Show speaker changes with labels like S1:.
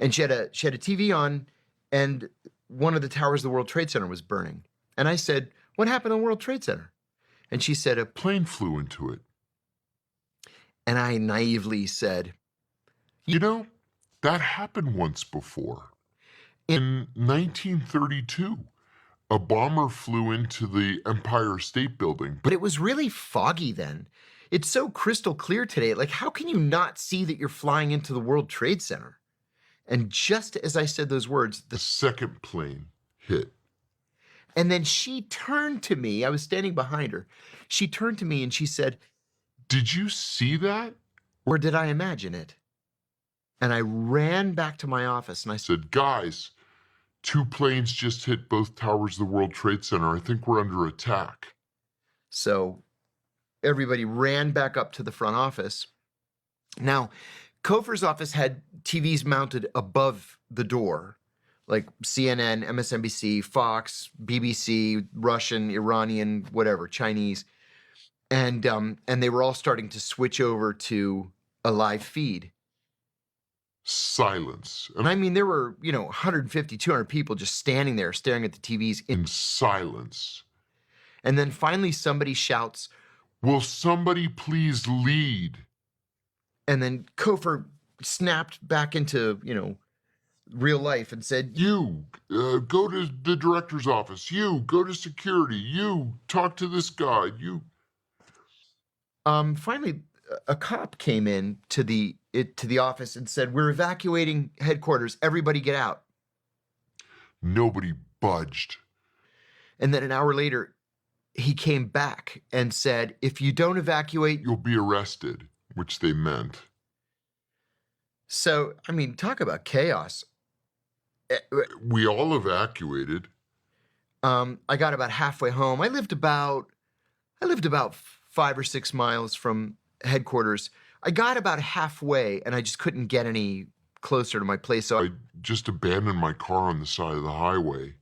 S1: and she had a TV on, and one of the towers of the World Trade Center was burning. And I said, "What happened on World Trade Center?" And she said, "A
S2: Plane flew into it.
S1: And I naively said,
S2: You know, that happened once before. In 1932, a bomber flew into the Empire State Building.
S1: but it was really foggy then. It's so crystal clear today. Like, how can you not see that you're flying into the World Trade Center?" And just as I said those words,
S2: The second plane hit.
S1: and then she turned to me. I was standing behind her. She turned to me and she said,
S2: Did you see that?
S1: "Or did I imagine it?" And I ran back to my office and I
S2: I
S1: said,
S2: said, guys, 2 planes just hit both towers of the World Trade Center. I think we're under attack.
S1: so everybody ran back up to the front office. Now, Kofer's office had TVs mounted above the door, like CNN, MSNBC, Fox, BBC, Russian, Iranian, whatever, Chinese. And they were all starting to switch over to a live feed.
S2: Silence.
S1: And I mean, there were, 150, 200 people just standing there staring at the TVs
S2: In silence.
S1: And then finally somebody shouts,
S2: Will somebody please lead?
S1: and then Kofer snapped back into, real life and said,
S2: You, go to the director's office. You, go to security. You, talk to this guy. You.
S1: Finally, a cop came in to the office and said, "We're evacuating headquarters. Everybody get out."
S2: Nobody budged.
S1: And then an hour later, he came back and said, "If you don't evacuate."
S2: You'll be arrested, which they meant.
S1: So, I mean, talk about chaos.
S2: We all evacuated.
S1: I got about halfway home. I lived about 5 or 6 miles from headquarters. I got about halfway and I just couldn't get any closer to my place. So
S2: I just abandoned my car on the side of the highway.